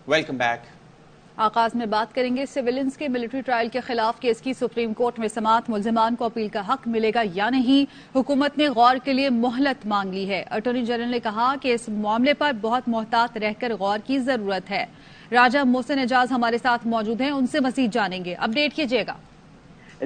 Welcome back. آغاز میں بات کریں گے سویلینز کے ملٹری ٹرائل کے خلاف کیس کی سپریم کورٹ میں سماعت، ملزمان کو اپیل کا حق ملے گا یا نہیں، حکومت نے غور کے لیے مہلت مانگ لی ہے۔ اٹارنی جنرل نے کہا کہ اس معاملے پر بہت محتاط رہ کر غور کی ضرورت ہے۔ راجہ محسن اعجاز ہمارے ساتھ موجود ہیں، ان سے مزید جانیں گے، اپڈیٹ کیجیے گا۔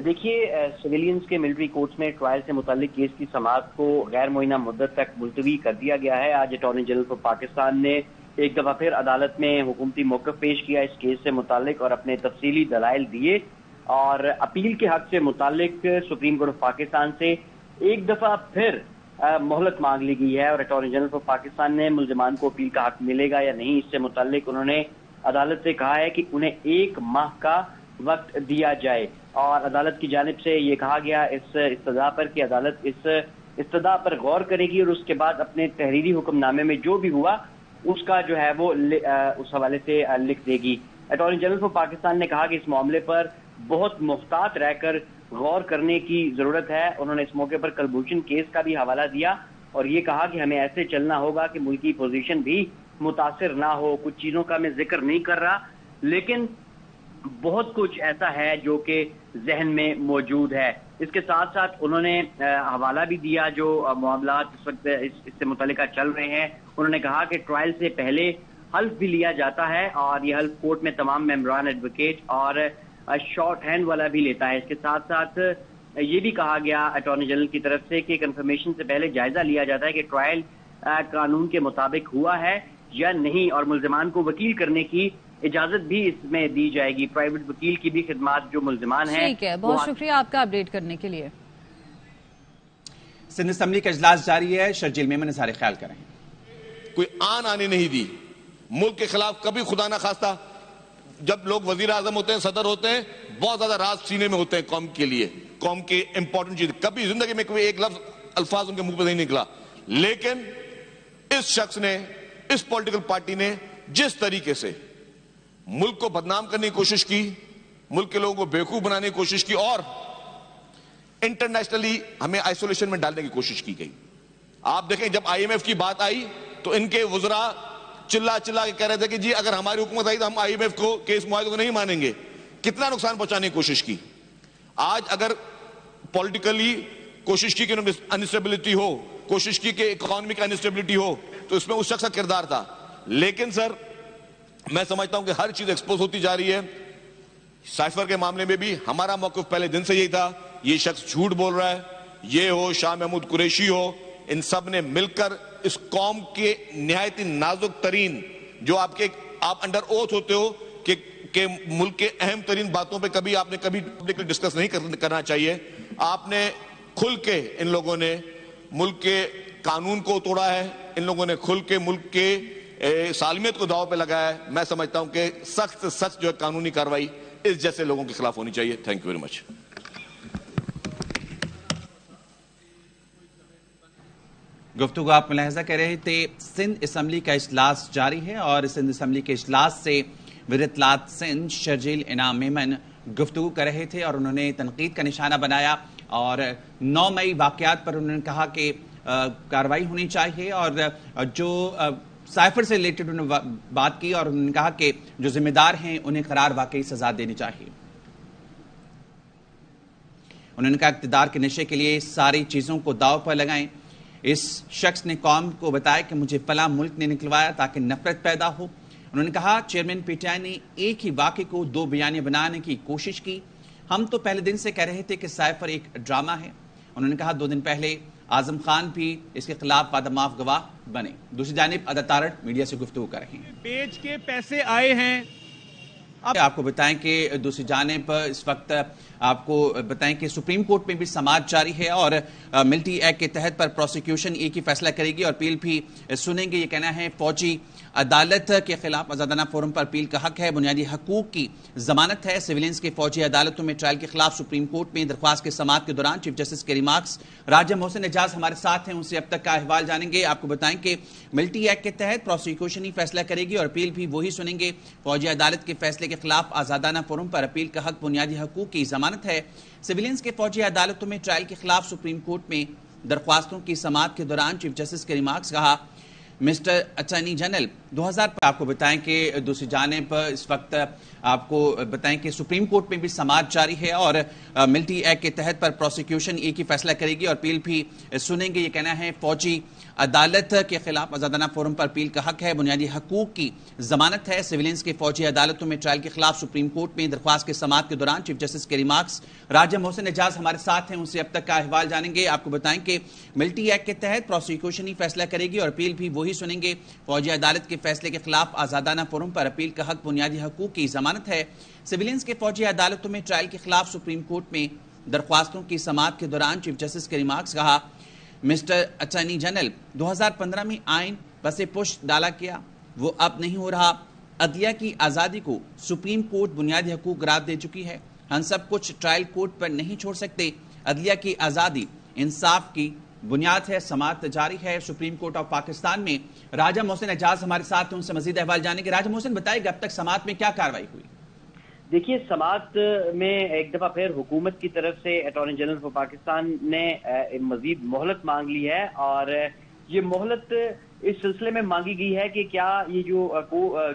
دیکھیے، سویلینز کے ملٹری کورٹس میں ٹرائل سے متعلق کیس کی سماعت کو غیر معینہ مدت تک ملتوی کر دیا گیا ہے۔ آج اٹارنی جنرل آف پاکستان نے ایک دفعہ پھر عدالت میں حکومتی موقف پیش کیا اس کیس سے متعلق اور اپنے تفصیلی دلائل دیے، اور اپیل کے حق سے متعلق سپریم کورٹ آف پاکستان سے ایک دفعہ پھر مہلت مانگ لی گئی ہے، اور اٹارنی جنرل آف پاکستان نے ملزمان کو اپیل کا حق ملے گا یا نہیں اس سے متعلق انہوں نے عدالت سے کہا ہے کہ انہیں 1 ماہ کا وقت دیا جائے، اور عدالت کی جانب سے یہ کہا گیا اس استدعا پر کہ عدالت اس استدعا پر غور کرے گی اور اس کے بعد اپنے تحریری حکم نامے میں جو بھی ہوا اس کا جو ہے وہ اس حوالے سے لکھ دے گی۔ اٹارنی جنرل آف پاکستان نے کہا کہ اس معاملے پر بہت محتاط رہ کر غور کرنے کی ضرورت ہے۔ انہوں نے اس موقع پر کلبھوشن کیس کا بھی حوالہ دیا اور یہ کہا کہ ہمیں ایسے چلنا ہوگا کہ ملکی پوزیشن بھی متاثر نہ ہو۔ کچھ چیزوں کا میں ذکر نہیں کر رہا، لیکن بہت کچھ ایسا ہے جو کہ ذہن میں موجود ہے۔ اس کے ساتھ ساتھ انہوں نے حوالہ بھی دیا جو معاملات اس وقت اس سے متعلقہ چل رہے ہیں۔ انہوں نے کہا کہ ٹرائل سے پہلے حلف بھی لیا جاتا ہے، اور یہ حلف کورٹ میں تمام ممبران ایڈوکیٹ اور شارٹ ہینڈ والا بھی لیتا ہے۔ اس کے ساتھ ساتھ یہ بھی کہا گیا اٹارنی جنرل کی طرف سے کہ کنفرمیشن سے پہلے جائزہ لیا جاتا ہے کہ ٹرائل قانون کے مطابق ہوا ہے یا نہیں، اور ملزمان کو وکیل کرنے کی اجازت بھی اس میں دی جائے گی۔ پرائیویٹ وکیل کی بھی خدمات جو ملزمان ہیں۔ ٹھیک ہے، بہت شکریہ آپ کا اپڈیٹ کرنے کے لیے۔ سندھ اسمبلی کا اجلاس جاری ہے، شرجیل میمن اظہار خیال کریں۔ کوئی آنے نہیں دی، ملک کے خلاف کبھی خدا نہ خواستہ جب لوگ وزیر اعظم ہوتے ہیں، صدر ہوتے ہیں، بہت زیادہ راز سینے میں ہوتے ہیں قوم کے لیے، قوم کے امپورٹنٹ چیز، کبھی زندگی میں کوئی ایک الفاظ ان کے منہ پہ نہیں نکلا، لیکن اس شخص نے، اس پولیٹیکل پارٹی نے جس طریقے سے ملک کو بدنام کرنے کی کوشش کی، ملک کے لوگوں کو بیوقوف بنانے کی کوشش کی، اور انٹرنیشنلی ہمیں آئسولیشن میں ڈالنے کی کوشش کی گئی۔ آپ دیکھیں جب آئی ایم ایف کی بات آئی تو ان کے وزراء چلا کے کہہ رہے تھے کہ جی اگر ہماری حکومت آئی تو ہم آئی ایم ایف کو کیس معاہدے کو نہیں مانیں گے۔ کتنا نقصان پہنچانے کی کوشش کی۔ آج اگر پولیٹیکلی کوشش کی کہ انسٹیبلٹی ہو، کوشش کی کہ اکانومک انسٹیبلٹی ہو، تو اس میں اس شخص کا کردار تھا، لیکن سر میں سمجھتا ہوں کہ ہر چیز ایکسپوز ہوتی جا رہی ہے۔ سائفر کے معاملے میں بھی ہمارا موقف پہلے دن سے یہی تھا، یہ شخص جھوٹ بول رہا ہے، یہ ہو شاہ محمود قریشی ہو، ان سب نے مل کر اس قوم کے نہایت نازک ترین جو آپ انڈر اوتھ ہوتے ہو کہ ملک کے اہم ترین باتوں پہ کبھی آپ نے پبلکلی ڈسکس نہیں کرنا چاہیے، آپ نے کھل کے ان لوگوں نے ملک کے قانون کو توڑا ہے، ان لوگوں نے کھل کے ملک کے سالمیت کو داؤ پہ لگایا ہے۔ میں سمجھتا ہوں کہ سخت سے سخت جو ہے قانونی کارروائی اس جیسے لوگوں کے خلاف ہونی چاہیے۔ Thank you very much. گفتگو آپ ملاحظہ کر رہے تھے، سندھ اسمبلی کا اجلاس جاری ہے، اور سندھ اسمبلی کے اجلاس سے وزیر اطلاعات سندھ شرجیل انعام میمن گفتگو کر رہے تھے، اور انہوں نے تنقید کا نشانہ بنایا، اور 9 مئی واقعات پر انہوں نے کہا کہ کارروائی ہونی چاہیے، اور جو سائفر سے ریلیٹڈ انہوں نے بات کی، اور انہوں نے کہا کہ جو ذمہ دار ہیں انہیں قرار واقعی سزا دینی چاہیے۔ انہوں نے کہا اقتدار کے نشے کے لیے ساری چیزوں کو داؤ پر لگائیں۔ اس شخص نے قوم کو بتایا کہ مجھے فلاں ملک نے نکلوایا تاکہ نفرت پیدا ہو۔ انہوں نے کہا چیئرمین پی ٹی آئی نے ایک ہی واقعے کو 2 بیانیہ بنانے کی کوشش کی، ہم تو پہلے دن سے کہہ رہے تھے کہ سائفر ایک ڈرامہ ہے۔ انہوں نے کہا 2 دن پہلے اعظم خان بھی اس کے خلاف وعدہ معاف گواہ بنے۔ دوسری جانب ادا تارٹ میڈیا سے گفتگو کر رہے ہیں۔ بیچ کے پیسے آئے ہیں۔ آپ کو بتائیں کہ دوسری جانب اس وقت آپ کو بتائیں کہ سپریم کورٹ میں بھی سماعت جاری ہے، اور ملٹری ایکٹ کے تحت پر پروسیکیوشن ایک ہی فیصلہ کرے گی اور اپیل بھی سنیں گے۔ یہ کہنا ہے فوجی عدالت کے خلاف آزادانہ فورم پر اپیل کا حق ہے، بنیادی حقوق کی ضمانت ہے۔ سویلینز کے فوجی عدالتوں میں ٹرائل کے خلاف سپریم کورٹ میں درخواست کے سماعت کے دوران چیف جسٹس کے ریمارکس راجہ محسن اعجاز ہمارے ساتھ ہیں، ان سے اب تک کا احوال جانیں گے۔ آپ کو بتائیں کہ ملٹری ایکٹ کے تحت پروسیکیوشن ہی فیصلہ کرے گی اور اپیل بھی وہی سنیں گے۔ فوجی عدالت کے فیصلے کے خلاف آزادانہ فورم پر اپیل کا حق بنیادی حقوق کی ضمانت ہے۔ سویلینز کے فوجی عدالتوں میں ٹرائل کے خلاف سپریم کورٹ میں درخواستوں کی سماعت کے دوران چیف جسٹس کے ریمارکس کہا مسٹر اٹارنی جنرل 2000 پر آپ کو بتائیں کہ دوسری جانب اس وقت آپ کو بتائیں کہ سپریم کورٹ میں بھی سماعت جاری ہے اور ملٹی ایکٹ کے تحت پر پروسیکیوشن ایک ہی فیصلہ کرے گی اور اپیل بھی سنیں گے. یہ کہنا ہے فوجی عدالت کے خلاف آزادانہ فورم پر اپیل کا حق ہے, بنیادی حقوق کی ضمانت ہے. سویلینز کے فوجی عدالتوں میں ٹرائل کے خلاف سپریم کورٹ میں درخواست کے سماعت کے دوران چیف جسٹس کے ریمارکس. راجہ محسن اعجاز ہمارے ساتھ ہیں, ان سے اب تک کا احوال جانیں گے. آپ کو بتائیں کہ ملٹی ایکٹ کے تحت پروسیکیوشن ہی فیصلہ کرے گی اور اپیل بھی وہی سنیں گے. فوجی عدالت کے فیصلے کے خلاف آزادانہ فورم پر اپیل کا حق بنیادی حقوق کی ضمانت ہے. سویلینز کے فوجی عدالتوں میں ٹرائل کے خلاف سپریم کورٹ میں درخواستوں کی سماعت کے دوران چیف جسٹس کے ریمارکس. کہا مسٹر اٹارنی جنرل 2015 میں آئین پس پشت ڈالا کیا, وہ اب نہیں ہو رہا. عدلیہ کی آزادی کو سپریم کورٹ بنیادی حقوق قرار دے چکی ہے. ہم سب کچھ ٹرائل کورٹ پر نہیں چھوڑ سکتے. عدلیہ کی آزادی انصاف کی بنیاد ہے. سماعت جاری ہے سپریم کورٹ آف پاکستان میں. راجہ محسن اعجاز ہمارے ساتھ ہیں, ان سے مزید احوال جانیں گے. راجہ محسن بتائے گا اب تک سماعت میں کیا کارروائی ہوئی؟ دیکھیے, سماعت میں ایک دفعہ پھر حکومت کی طرف سے اٹارنی جنرل آف پاکستان نے مزید مہلت مانگ لی ہے اور یہ مہلت اس سلسلے میں مانگی گئی ہے کہ کیا یہ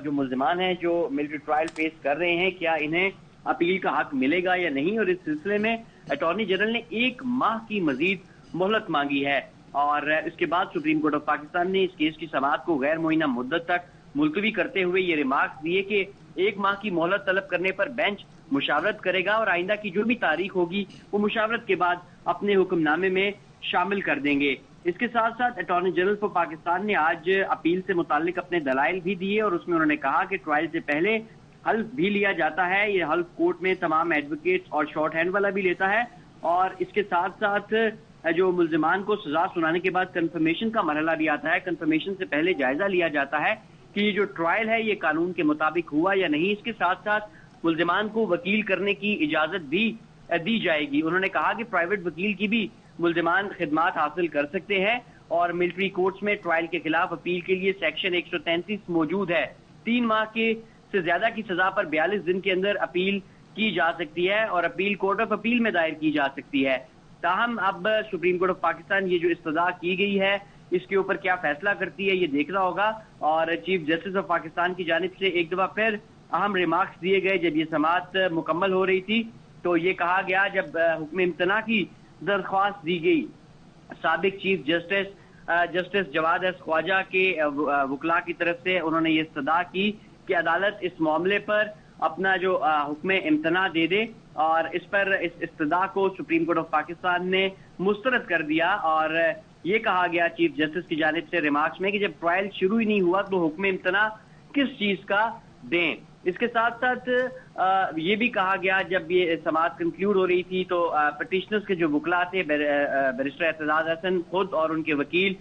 جو ملزمان ہیں جو ملٹری ٹرائل فیس کر رہے ہیں کیا انہیں اپیل کا حق ملے گا یا نہیں. اور اس سلسلے میں اٹارنی جنرل نے 1 ماہ کی مزید مہلت مانگی ہے اور اس کے بعد سپریم کورٹ آف پاکستان نے اس کیس کی سماعت کو غیر معینہ مدت تک ملتوی کرتے ہوئے یہ ریمارکس دیے کہ 1 ماہ کی مہلت طلب کرنے پر بینچ مشاورت کرے گا اور آئندہ کی جو بھی تاریخ ہوگی وہ مشاورت کے بعد اپنے حکم نامے میں شامل کر دیں گے. اس کے ساتھ ساتھ اٹارنی جنرل آف پاکستان نے آج اپیل سے متعلق اپنے دلائل بھی دیے اور اس میں انہوں نے کہا کہ ٹرائل سے پہلے حلف بھی لیا جاتا ہے. یہ حلف کورٹ میں تمام ایڈوکیٹس اور شارٹ ہینڈ والا بھی لیتا ہے اور اس کے ساتھ ساتھ جو ملزمان کو سزا سنانے کے بعد کنفرمیشن کا مرحلہ بھی آتا ہے. کنفرمیشن سے پہلے جائزہ لیا جاتا ہے کہ یہ جو ٹرائل ہے یہ قانون کے مطابق ہوا یا نہیں. اس کے ساتھ ساتھ ملزمان کو وکیل کرنے کی اجازت بھی دی جائے گی. انہوں نے کہا کہ پرائیویٹ وکیل کی بھی ملزمان خدمات حاصل کر سکتے ہیں اور ملٹری کورٹس میں ٹرائل کے خلاف اپیل کے لیے سیکشن 133 موجود ہے. 3 ماہ کے سے زیادہ کی سزا پر 42 دن کے اندر اپیل کی جا سکتی ہے اور اپیل کورٹ آف اپیل میں دائر کی جا سکتی ہے. تاہم اب سپریم کورٹ آف پاکستان یہ جو استدعا کی گئی ہے اس کے اوپر کیا فیصلہ کرتی ہے یہ دیکھنا ہوگا. اور چیف جسٹس آف پاکستان کی جانب سے ایک دفعہ پھر اہم ریمارکس دیے گئے. جب یہ سماعت مکمل ہو رہی تھی تو یہ کہا گیا, جب حکم امتناع کی درخواست دی گئی سابق چیف جسٹس جواد ایس خواجہ کے وکلاء کی طرف سے, انہوں نے یہ استدعا کی کہ عدالت اس معاملے پر اپنا جو حکم امتناع دے دے اور اس پر اس استدعا کو سپریم کورٹ آف پاکستان نے مسترد کر دیا. اور یہ کہا گیا چیف جسٹس کی جانب سے ریمارکس میں کہ جب ٹرائل شروع ہی نہیں ہوا تو حکم امتناع کس چیز کا دیں. اس کے ساتھ ساتھ یہ بھی کہا گیا جب یہ سماعت کنکلیوڈ ہو رہی تھی تو پٹیشنرز کے جو وکلاء تھے بیرسٹر اعتزاز حسن خود اور ان کے وکیل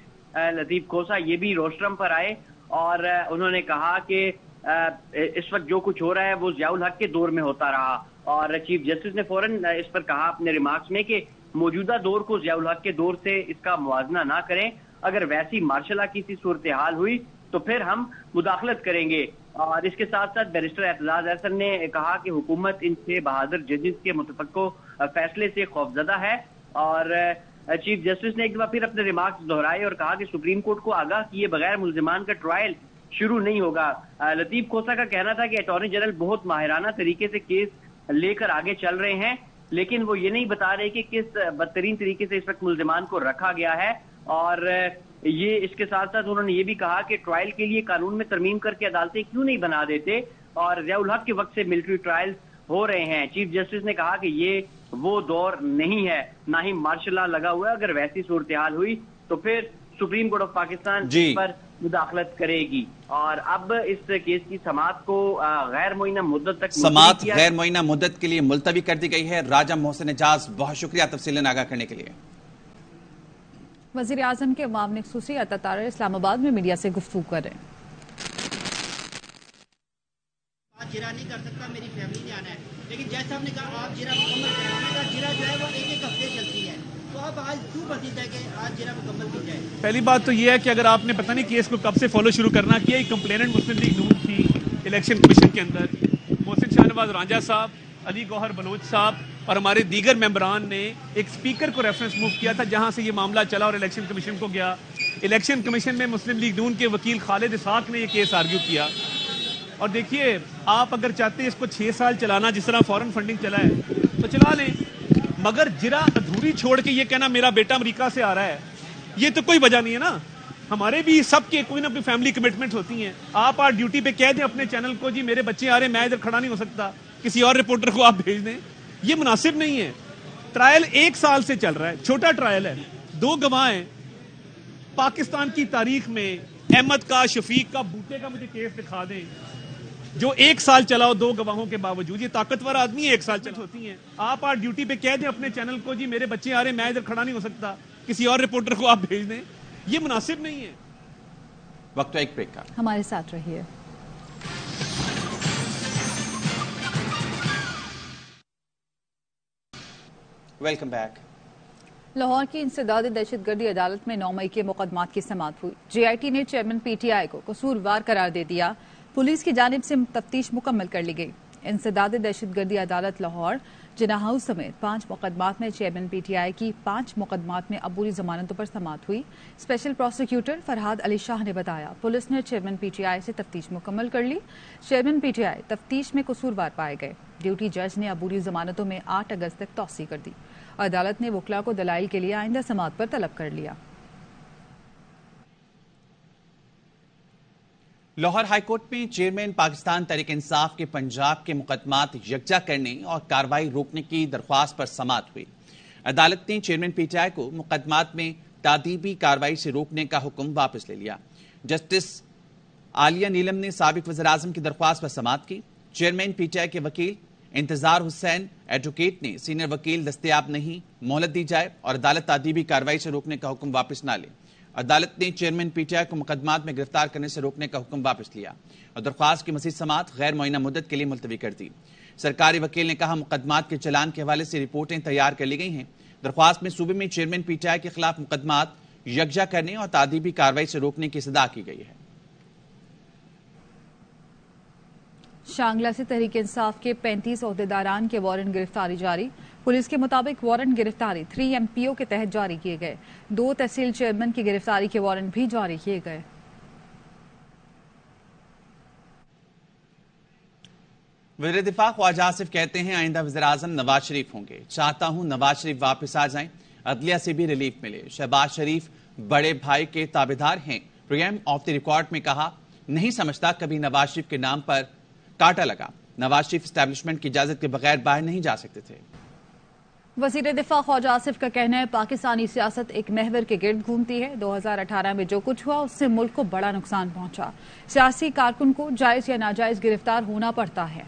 لطیف کھوسا یہ بھی روسٹرم پر آئے اور انہوں نے کہا کہ اس وقت جو کچھ ہو رہا ہے وہ ضیاء الحق کے دور میں ہوتا رہا. اور چیف جسٹس نے فوراً اس پر کہا اپنے ریمارکس میں کہ موجودہ دور کو ضیاء الحق کے دور سے اس کا موازنہ نہ کریں. اگر ویسی مارشل لا کی سی صورتحال ہوئی تو پھر ہم مداخلت کریں گے. اور اس کے ساتھ ساتھ بیرسٹر اعتزاز حسن نے کہا کہ حکومت ان 6 بہادر ججز کے متفقہ فیصلے سے خوفزدہ ہے. اور چیف جسٹس نے ایک دفعہ پھر اپنے ریمارکس دہرائے اور کہا کہ سپریم کورٹ کو آگاہ کیے بغیر ملزمان کا ٹرائل شروع نہیں ہوگا. لطیف کھوسا کا کہنا تھا کہ اٹارنی جنرل بہت ماہرانہ طریقے سے کیس لے کر آگے چل رہے ہیں لیکن وہ یہ نہیں بتا رہے کہ کس بدترین طریقے سے اس وقت ملزمان کو رکھا گیا ہے. اور یہ اس کے ساتھ ساتھ انہوں نے یہ بھی کہا کہ ٹرائل کے لیے قانون میں ترمیم کر کے عدالتیں کیوں نہیں بنا دیتے اور ضیاء الحق کے وقت سے ملٹری ٹرائل ہو رہے ہیں. چیف جسٹس نے کہا کہ یہ وہ دور نہیں ہے, نہ ہی مارشل لا لگا ہوا ہے. اگر ویسی صورتحال ہوئی تو پھر سپریم کورٹ آف پاکستان پر مداخلت کرے گی. اور اب اس کیس کی سماعت کو غیر معینہ مدت تک سماعت غیر معینہ مدت کے لیے ملتوی کر دی گئی ہے. راجہ محسن اعجاز بہت شکریہ تفصیل آگاہ کرنے کے لیے. وزیر اعظم کے معاون خصوصی عطا طاہر اسلام آباد میں میڈیا سے گفتگو کر رہے ہیں. جرا نہیں کر سکتا, میری فیملی نے آنا ہے, لیکن جیسا ہم نے کہا آپ جرا مکمل کریں. جرا جو ہے وہ 1 ہفتے چلتی ہے, تو اب آج کیوں بتیت ہے کہ آج جرا مکمل کی جائے. پہلی بات تو یہ ہے کہ اگر آپ نے پتہ نہیں کیس کو کب سے فالو شروع کرنا کیا, ایک کمپلیننٹ مسلم لیگ نون تھی الیکشن کمیشن کے اندر, محسن شاہ نواز رانجھا صاحب, علی گوہر بلوچ صاحب اور ہمارے دیگر ممبران نے ایک سپیکر کو ریفرنس موو کیا تھا جہاں سے یہ معاملہ چلا اور الیکشن کمیشن کو گیا. الیکشن کمیشن میں مسلم لیگ نون کے وکیل خالد اسحاق نے یہ کیس آرگیو کیا. اور دیکھیے آپ اگر چاہتے ہیں اس کو 6 سال چلانا جس طرح فورن فنڈنگ چلا ہے تو چلا لیں, مگر جرا ادھوری چھوڑ کے یہ کہنا میرا بیٹا امریکہ سے آ رہا ہے, یہ تو کوئی وجہ نہیں ہے نا. ہمارے بھی سب کے کوئی نہ کوئی فیملی کمٹمنٹ ہوتی ہیں. آپ ڈیوٹی پہ کہہ دیں اپنے چینل کو جی میرے بچے آ رہے ہیں, میں ادھر کھڑا نہیں ہو سکتا, کسی اور رپورٹر کو آپ بھیج دیں, یہ مناسب نہیں ہے. ٹرائل 1 سال سے چل رہا ہے, چھوٹا ٹرائل ہے, 2 گواہ ہیں. پاکستان کی تاریخ میں احمد کا, شفیق کا, بوٹے کا مجھے کیس دکھا دیں جو 1 سال چلا ہو 2 گواہوں کے باوجود. یہ طاقتور آدمی 1 سال چل ہوتی ہیں. آپ ڈیوٹی پہ کہہ دیں اپنے چینل کو جی میرے بچے آ رہے ہیں, میں ادھر کھڑا نہیں ہو سکتا, کسی اور رپورٹر کو آپ بھیج دیں, یہ مناسب نہیں ہے. وقت ایک بریک کا, ہمارے ساتھ رہیے. Welcome back. لاہور کی انسداد دہشت گردی عدالت میں 9 مئی کے مقدمات کی سماعت ہوئی. جے آئی ٹی نے چیئرمین پی ٹی آئی کو قصوروار قرار دے دیا. پولیس کی جانب سے تفتیش مکمل کر لی گئی. انسداد دہشت گردی عدالت لاہور جناح ہاؤس سمیت 5 مقدمات میں چیئرمین پی ٹی آئی کی 5 مقدمات میں عبوری ضمانتوں پر سماعت ہوئی. اسپیشل پروسیکیوٹر فرحاد علی شاہ نے بتایا پولیس نے چیئرمین پی ٹی آئی سے تفتیش مکمل کر لی. چیئرمین پی ٹی آئی تفتیش میں قصوروار پائے گئے. ڈیوٹی جج نے عبوری ضمانتوں میں 8 اگست تک توسیع کر دی. عدالت نے وکلاء کو دلائل کے لیے آئندہ سماعت پر طلب کر لیا. لاہور ہائی کورٹ میں چیئرمین پاکستان تحریک انصاف کے پنجاب کے مقدمات یکجا کرنے اور کارروائی روکنے کی درخواست پر سماعت ہوئی. عدالت نے چیئرمین پی ٹی آئی کو مقدمات میں تعدیبی کارروائی سے روکنے کا حکم واپس لے لیا. جسٹس عالیہ نیلم نے سابق وزیراعظم کی درخواست پر سماعت کی. چیئرمین پی ٹی آئی کے وکیل انتظار حسین ایڈوکیٹ نے سینئر وکیل دستیاب نہیں, مہلت دی جائے اور عدالت تعدیبی کارروائی سے روکنے کا حکم واپس نہ لے. عدالت نے چیئرمین پی ٹی آئی کو مقدمات میں گرفتار کرنے سے روکنے کا حکم واپس لیا اور درخواست کی مزید سماعت غیر معینہ مدت کے لیے ملتوی کر دی. سرکاری وکیل نے کہا مقدمات کے چلان کے حوالے سے رپورٹیں تیار کر لی گئی ہیں. درخواست میں صوبے میں چیئرمین پی ٹی آئی کے خلاف مقدمات یکجا کرنے اور تعدیبی کارروائی سے روکنے کی استدعا کی گئی ہے. شانگلہ سے تحریک انصاف کے 35 عہدیداران کے وارنٹ گرفتاری جاری. پولیس کے مطابق وارنٹ گرفتاری 3 MPO کے تحت جاری کیے گئے. 2 تحصیل چیئرمین کی گرفتاری کے وارنٹ بھی جاری کیے گئے. وزیر دفاع خواجہ آصف کہتے ہیں آئندہ وزیراعظم نواز شریف ہوں گے. چاہتا ہوں نواز شریف واپس آ جائیں, عدلیہ سے بھی ریلیف ملے. شہباز شریف بڑے بھائی کے تابعدار ہیں. پروگرام آف دی ریکارڈ میں کہا نہیں سمجھتا کبھی نواز شریف کے نام پر کاٹا لگا. نواز شریف اسٹیبلشمنٹ کی اجازت کے بغیر باہر نہیں جا سکتے تھے. وزیر دفاع خواجہ آصف کا کہنا ہے پاکستانی سیاست ایک محور کے گرد گھومتی ہے. 2018 میں جو کچھ ہوا اس سے ملک کو بڑا نقصان پہنچا. سیاسی کارکن کو جائز یا ناجائز گرفتار ہونا پڑتا ہے.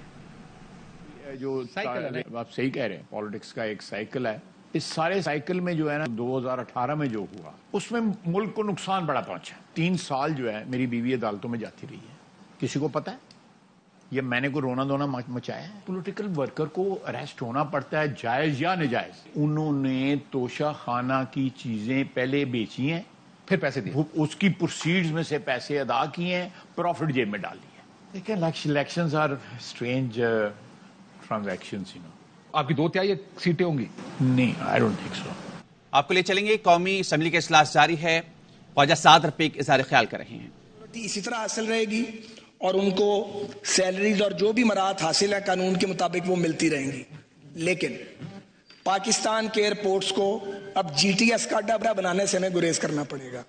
جو آپ صحیح کہہ رہے ہیں, پالیٹکس کا ایک سائیکل ہے. اس سارے سائیکل میں جو ہے نا 2018 میں جو ہوا اس میں ملک کو نقصان بڑا پہنچا. 3 سال جو ہے میری بیوی عدالتوں میں جاتی رہی ہے. کسی کو پتا ہے یہ میں نے کوئی رونا دھونا مچایا ہے؟ پولیٹیکل ورکر کو اریسٹ ہونا پڑتا ہے جائز یا ناجائز. انہوں نے توشہ خانہ کی چیزیں پہلے بیچی ہیں, پھر پیسے دیے, اس کی پروسیڈز میں سے پیسے ادا کیے ہیں, پروفٹ جیب میں ڈال دی ہے. دیکھیں الیکشنز آر اسٹرینج ٹرانزیکشنز. آپ کی 2 تہائی سیٹیں ہوں گی؟ نہیں, آئی ڈونٹ تھنک سو. آپ کو لے چلیں گے. قومی اسمبلی کا اجلاس جاری ہے. خواجہ سعد رفیق اظہار خیال کر رہے ہیں. اسی طرح حاصل رہے گی اور ان کو سیلریز اور جو بھی مراحت حاصل ہے قانون کے مطابق وہ ملتی رہیں گی. لیکن پاکستان کے ایئرپورٹس کو اب GTS کا ڈبرا بنانے سے ہمیں گریز کرنا پڑے گا,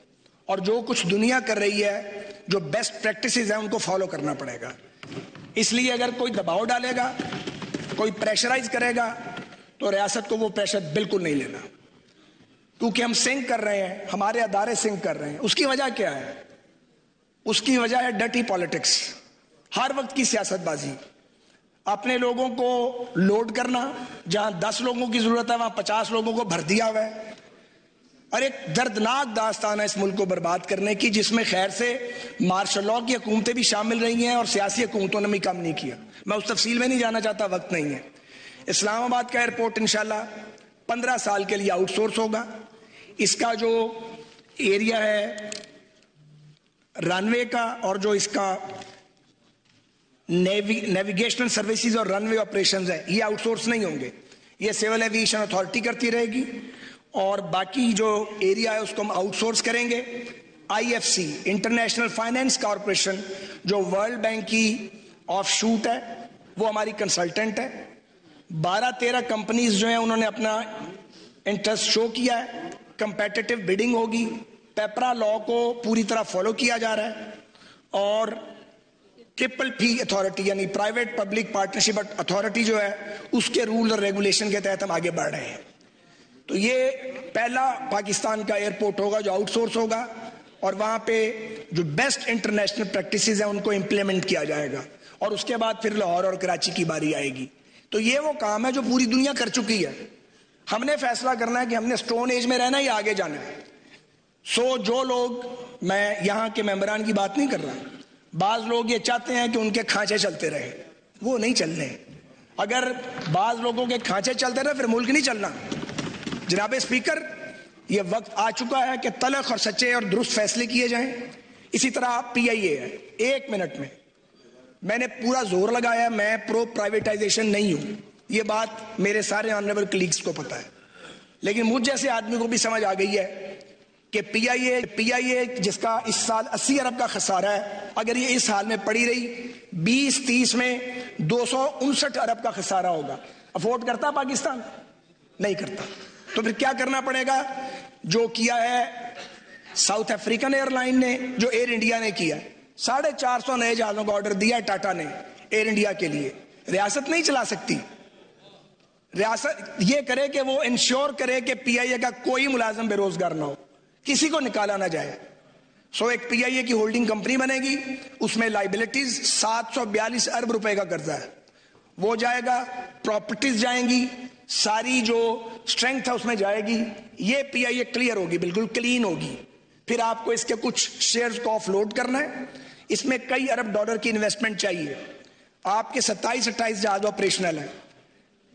اور جو کچھ دنیا کر رہی ہے, جو بیسٹ پریکٹسز ہیں ان کو فالو کرنا پڑے گا. اس لیے اگر کوئی دباؤ ڈالے گا, کوئی پریشرائز کرے گا, تو ریاست کو وہ پریشر بالکل نہیں لینا, کیونکہ ہم سنک کر رہے ہیں, ہمارے ادارے سنک کر رہے ہیں. اس کی وجہ کیا ہے؟ اس کی وجہ ہے ڈرٹی پالیٹکس, ہر وقت کی سیاست بازی, اپنے لوگوں کو لوڈ کرنا, جہاں 10 لوگوں کی ضرورت ہے وہاں 50 لوگوں کو بھر دیا ہوا ہے. اور ایک دردناک داستان ہے اس ملک کو برباد کرنے کی, جس میں خیر سے مارشل لاء کی حکومتیں بھی شامل رہی ہیں اور سیاسی حکومتوں نے بھی کم نہیں کیا. میں اس تفصیل میں نہیں جانا چاہتا, وقت نہیں ہے. اسلام آباد کا ایئرپورٹ انشاءاللہ 15 سال کے لیے آؤٹ سورس ہوگا. اس کا جو ایریا ہے رن وے کا اور جو اس کا نیویگیشنل سروسز اور رن وے آپریشنز ہے یہ آؤٹ سورس نہیں ہوں گے. یہ سول ایویشن اتھارٹی کرتی رہے گی، اور باقی جو ایریا ہے اس کو ہم آؤٹ سورس کریں گے۔ IFC انٹرنیشنل فائنینس کارپوریشن جو ورلڈ بینک کی آف شوٹ ہے وہ ہماری کنسلٹنٹ ہے۔ 12-13 کمپنیز جو ہیں انہوں نے اپنا انٹرسٹ شو کیا ہے، کمپیٹیٹو بیڈنگ ہوگی، پیپرا لا کو پوری طرح فالو کیا جا رہا ہے، اور PPP اتھارٹی یعنی پرائیویٹ پبلک پارٹنرشپ اتھارٹی جو ہے اس کے رول اور ریگولیشن کے تحت ہم آگے بڑھ رہے ہیں۔ تو یہ پہلا پاکستان کا ایئرپورٹ ہوگا جو آؤٹ سورس ہوگا، اور وہاں پہ جو بیسٹ انٹرنیشنل پریکٹسز ہیں ان کو امپلیمنٹ کیا جائے گا، اور اس کے بعد پھر لاہور اور کراچی کی باری آئے گی۔ تو یہ وہ کام ہے جو پوری دنیا کر چکی ہے، ہم نے فیصلہ کرنا ہے کہ ہم نے سٹون ایج میں رہنا ہے یا آگے جانا ہے۔ جو لوگ، میں یہاں کے ممبران کی بات نہیں کر رہا، بعض لوگ یہ چاہتے ہیں کہ ان کے کھانچے چلتے رہے، وہ نہیں چلنے۔ اگر بعض لوگوں کے کھانچے چلتے رہے پھر ملک نہیں چلنا۔ جناب اسپیکر، یہ وقت آ چکا ہے کہ تلخ اور سچے اور درست فیصلے کیے جائیں۔ اسی طرح PIA ہے، 1 منٹ میں نے پورا زور لگایا، میں پرو پرائیویٹائزیشن نہیں ہوں، یہ بات میرے سارے آنریبل کلیگز کو پتا ہے، لیکن مجھ جیسے آدمی کو بھی سمجھ آ گئی ہے کہ PIA جس کا اس سال 80 ارب کا خسارہ ہے، اگر یہ اس حال میں پڑی رہی 20-30 میں 259 ارب کا خسارہ ہوگا۔ افورڈ کرتا پاکستان؟ نہیں کرتا۔ تو پھر کیا کرنا پڑے گا؟ جو کیا ہے ساؤتھ افریقن ایئر لائن نے، جو ایئر انڈیا نے کیا، 450 نئے جہازوں کا آرڈر دیا ٹاٹا نے ایئر انڈیا کے لیے۔ ریاست نہیں چلا سکتی، ریاست یہ کرے کہ وہ انشور کرے کہ PIA کا کوئی ملازم بے روزگار نہ ہو، کسی کو نکالا نہ جائے۔ ایک PIA کی ہولڈنگ کمپنی بنے گی، اس میں لائبلٹیز 742 ارب روپے کا قرضہ ہے، وہ جائے گا، پراپرٹیز جائیں گی، ساری جو اسٹرینگتھ ہے اس میں جائے گی۔ یہ PIA کلیئر ہوگی، بالکل کلین ہوگی۔ پھر آپ کو اس کے کچھ شیئرز کو آف لوڈ کرنا ہے، اس میں کئی ارب ڈالر کی انویسٹمنٹ چاہیے۔ آپ کے 27-28 جہاز آپریشنل ہیں،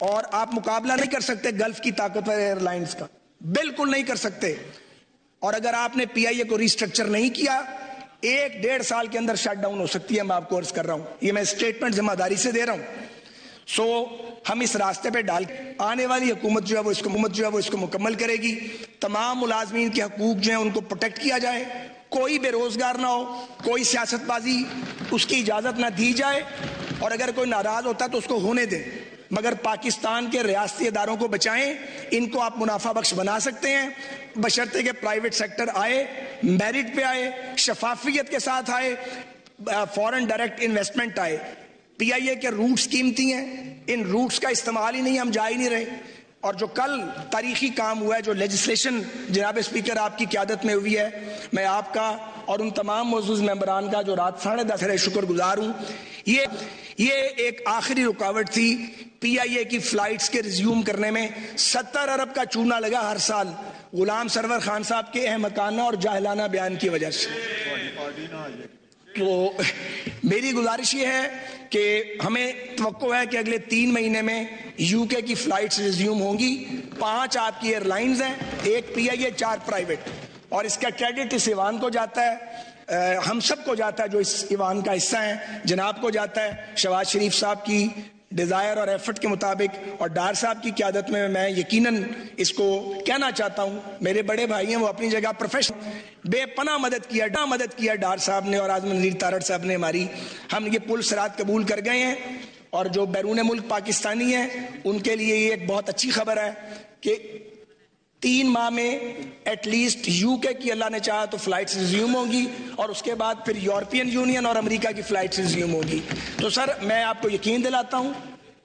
اور آپ مقابلہ نہیں کر سکتے گلف کی طاقتور ایئر لائنز کا، بالکل نہیں کر سکتے۔ اور اگر آپ نے PIA کو ریسٹرکچر نہیں کیا، 1-1.5 سال کے اندر شٹ ڈاؤن ہو سکتی ہے۔ میں آپ کو عرض کر رہا ہوں، یہ میں اسٹیٹمنٹ ذمہ داری سے دے رہا ہوں۔ ہم اس راستے پہ ڈال آنے والی حکومت جو ہے وہ اس کو مکمل کرے گی۔ تمام ملازمین کے حقوق جو ہیں ان کو پروٹیکٹ کیا جائے، کوئی بے روزگار نہ ہو، کوئی سیاست بازی اس کی اجازت نہ دی جائے، اور اگر کوئی ناراض ہوتا ہے تو اس کو ہونے دیں، مگر پاکستان کے ریاستی اداروں کو بچائیں۔ ان کو آپ منافع بخش بنا سکتے ہیں بشرطے کہ پرائیویٹ سیکٹر آئے، میرٹ پہ آئے، شفافیت کے ساتھ آئے، فورن ڈائریکٹ انویسٹمنٹ آئے۔ PIA کے روٹس قیمتی ہیں، ان روٹس کا استعمال ہی نہیں، ہم جا ہی نہیں رہے۔ اور جو کل تاریخی کام ہوا ہے، جو لیجسلیشن جناب اسپیکر آپ کی قیادت میں ہوئی ہے، میں آپ کا اور ان تمام معزز ممبران کا جو رات 10:30 شکر گزار ہوں۔ یہ ایک آخری رکاوٹ تھی PIA کی فلائٹس کے ریزیوم کرنے میں۔ 70 ارب کا چونا لگا ہر سال غلام سرور خان صاحب کے احمقانہ اور جاہلانہ بیان کی وجہ سے۔ تو میری گزارش یہ ہے کہ ہمیں توقع ہے کہ اگلے 3 مہینے میں UK کی فلائٹس ریزیوم ہوں گی۔ 5 آپ کی ایئر لائنز ہیں، 1 PIA، 4 پرائیویٹ، اور اس کا کریڈٹ اس ایوان کو جاتا ہے، ہم سب کو جاتا ہے جو اس ایوان کا حصہ ہیں، جناب کو جاتا ہے، شہباز شریف صاحب کی ڈیزائر اور ایفرٹ کے مطابق، اور ڈار صاحب کی قیادت میں یقیناً اس کو کہنا چاہتا ہوں، میرے بڑے بھائی ہیں، وہ اپنی جگہ پروفیشنل بے پناہ مدد کیا ڈار صاحب نے اور اعظم نذیر تارڑ صاحب نے ہماری۔ ہم یہ پل صراط قبول کر گئے ہیں، اور جو بیرون ملک پاکستانی ہیں ان کے لیے یہ ایک بہت اچھی خبر ہے کہ 3 ماہ میں ایٹ لیسٹ UK کی اللہ نے چاہا تو فلائٹس ریزیوم ہوگی، اور اس کے بعد پھر یورپین یونین اور امریکہ کی فلائٹس ریزیوم ہوگی۔ تو سر، میں آپ کو یقین دلاتا ہوں،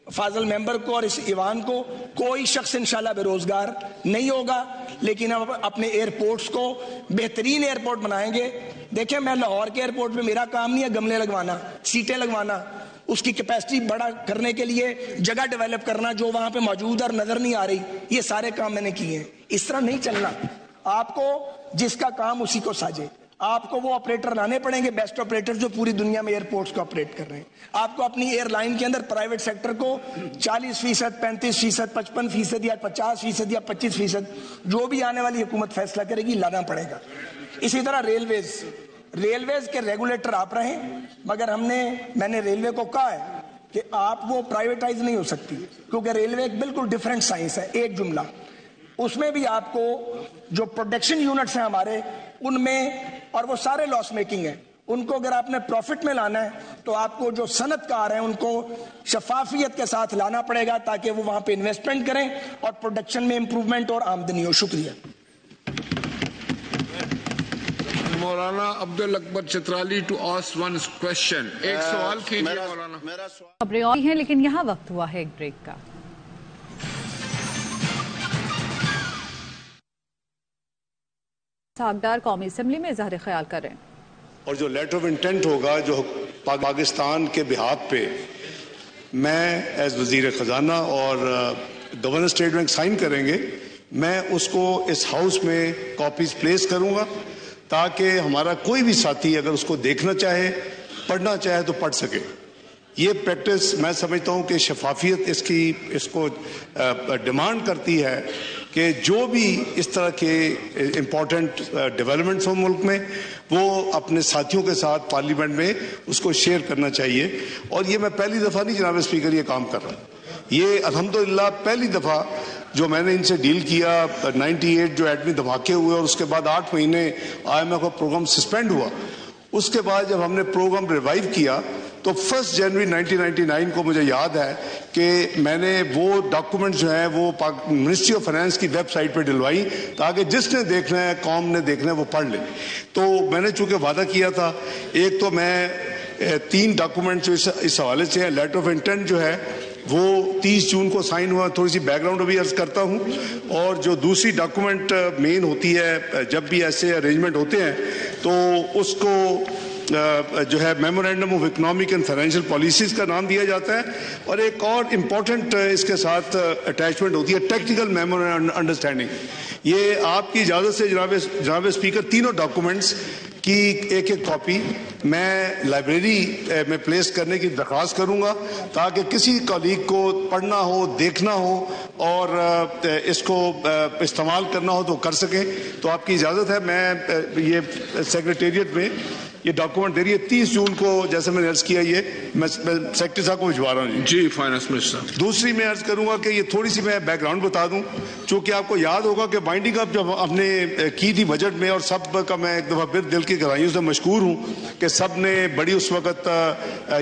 فاضل ممبر کو اور اس ایوان کو، کوئی شخص انشاءاللہ بے روزگار نہیں ہوگا، لیکن ہم اپنے ایئرپورٹس کو بہترین ایئرپورٹ بنائیں گے۔ دیکھیں، میں لاہور کے ایئرپورٹ پہ میرا کام نہیں ہے گملے لگوانا، سیٹیں لگوانا، اس کی کیپیسٹی بڑا کرنے کے لیے جگہ ڈیولپ کرنا جو وہاں پہ موجود اور نظر نہیں آ رہی، یہ سارے کام میں نے کیے ہیں۔ اس طرح نہیں چلنا، آپ کو جس کا کام اسی کو ساجے، آپ کو وہ آپریٹر لانے پڑیں گے، بیسٹ آپریٹر جو پوری دنیا میں ایئرپورٹس کو آپریٹ کر رہے ہیں۔ آپ کو اپنی ایئر لائن کے اندر پرائیویٹ سیکٹر کو 40%، 35%، 55% یا 50% یا 25%، جو بھی آنے والی حکومت فیصلہ کرے گی، لانا پڑے گا۔ اسی طرح ریلویز کے ریگولیٹر آپ رہیں، مگر میں نے ریلوے کو کہا ہے کہ آپ وہ پرائیویٹائز نہیں ہو سکتی، کیونکہ ریلوے ایک بالکل ڈیفرنٹ سائنس ہے. ایک جملہ اس میں بھی آپ کو جو پروڈکشن یونٹس ہیں ہمارے ان میں، اور وہ سارے لاس میکنگ ہیں، ان کو اگر آپ نے پروفٹ میں لانا ہے تو آپ کو جو صنعت کار ہیں ان کو شفافیت کے ساتھ لانا پڑے گا تاکہ وہ وہاں پہ انویسٹمنٹ کریں اور پروڈکشن میں امپروومنٹ اور آمدنی ہو. شکریہ. مولانا Abdul Akbar Chitrali to ask one question. ایک سوال کیجیے مولانا. خبریں اور ہیں لیکن یہاں وقت ہوا ہے ایک بریک کا. حقدار قومی اسمبلی میں اظہار خیال کریں. اور جو لیٹر آف انٹینٹ ہوگا جو پاکستان کے بہاف پہ میں ایز وزیر خزانہ اور گورنر اسٹیٹ بینک سائن کریں گے، میں اس کو اس ہاؤس میں کاپیز پلیس کروں گا تاکہ ہمارا کوئی بھی ساتھی اگر اس کو دیکھنا چاہے، پڑھنا چاہے تو پڑھ سکے. یہ پریکٹس میں سمجھتا ہوں کہ شفافیت اس کو ڈیمانڈ کرتی ہے کہ جو بھی اس طرح کے امپورٹنٹ ڈیولپمنٹس ہوں ملک میں وہ اپنے ساتھیوں کے ساتھ پارلیمنٹ میں اس کو شیئر کرنا چاہیے. اور یہ میں پہلی دفعہ نہیں جناب اسپیکر یہ کام کر رہا ہوں، یہ الحمدللہ پہلی دفعہ جو میں نے ان سے ڈیل کیا. 98 جو ایٹمی دھماکے ہوئے اور اس کے بعد 8 مہینے IMF کا پروگرام سسپینڈ ہوا، اس کے بعد جب ہم نے پروگرام ریوائیو کیا تو 1 جنوری 1999 کو مجھے یاد ہے کہ میں نے وہ ڈاکومنٹ جو ہیں وہ منسٹری آف فائنانس کی ویب سائٹ پہ ڈلوائی تاکہ جس نے دیکھنا ہے، قوم نے دیکھنا ہے، وہ پڑھ لے. تو میں نے چونکہ وعدہ کیا تھا، ایک تو میں 3 ڈاکومنٹ جو اس حوالے سے ہیں. لیٹر آف انٹینٹ جو ہے وہ 30 جون کو سائن ہوا. تھوڑی سی بیک گراؤنڈ ابھی عرض کرتا ہوں. اور جو دوسری ڈاکومنٹ مین ہوتی ہے جب بھی ایسے ارینجمنٹ ہوتے ہیں تو اس کو جو ہے memorandum of economic and financial policies کا نام دیا جاتا ہے. اور ایک اور امپورٹنٹ اس کے ساتھ اٹیچمنٹ ہوتی ہے ٹیکنیکل میمورینڈم انڈرسٹینڈنگ. یہ آپ کی اجازت سے جناب اسپیکر تینوں ڈاکومنٹس کی ایک کاپی میں لائبریری میں پلیس کرنے کی درخواست کروں گا تاکہ کسی کالیگ کو پڑھنا ہو، دیکھنا ہو اور اس کو استعمال کرنا ہو تو کر سکیں. تو آپ کی اجازت ہے میں یہ سیکریٹریٹ میں یہ ڈاکومنٹ دے رہی ہے 30 جون کو، جیسے میں نے عرض کیا یہ میں سیکرٹری صاحب کو بھجوا رہا ہوں. جی فائنانس منسٹر. دوسری میں عرض کروں گا کہ یہ تھوڑی سی میں بیک گراؤنڈ بتا دوں، چونکہ آپ کو یاد ہوگا کہ بائنڈنگ اپ جب ہم نے کی تھی بجٹ میں، اور سب کا میں ایک دفعہ پھر دل کی گہرائیوں سے مشکور ہوں کہ سب نے بڑی اس وقت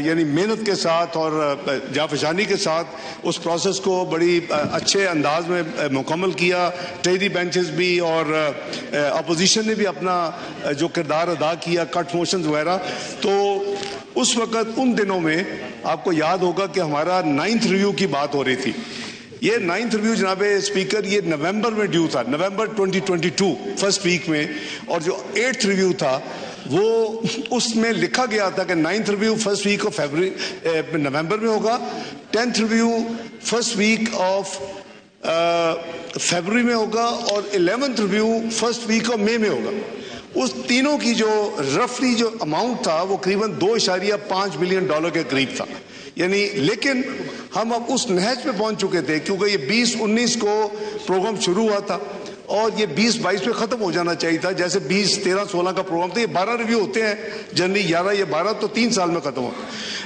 یعنی محنت کے ساتھ اور جافشانی کے ساتھ اس پروسیس کو بڑی اچھے انداز میں مکمل کیا. ٹریری بینچز بھی اور اپوزیشن نے بھی اپنا جو کردار ادا کیا، کٹ موشن وغیرہ. تو اس وقت ان دنوں میں آپ کو یاد ہوگا کہ ہمارا 9th ریویو کی بات ہو رہی تھی. یہ 9th ریویو جناب اسپیکر یہ نومبر میں ڈیو تھا، نومبر 2022 فرسٹ ویک میں. اور جو 8th ریویو تھا وہ اس میں لکھا گیا تھا کہ 9th review first week of November میں ہوگا، 10th review first week of February میں ہوگا، اور 11th review first week of May میں ہوگا. اس تینوں کی جو رفلی جو اماؤنٹ تھا وہ قریباً $2.5 بلین کے قریب تھا. یعنی لیکن ہم اب اس نہج پہ پہنچ چکے تھے کیونکہ یہ 2019 کو پروگرام شروع ہوا تھا اور یہ 2022 پہ ختم ہو جانا چاہیے تھا. جیسے 20, 13, 16 کا پروگرام تھا. یہ 12 ریویو ہوتے ہیں جنرلی، 11 یا 12 تو 3 سال میں ختم ہو.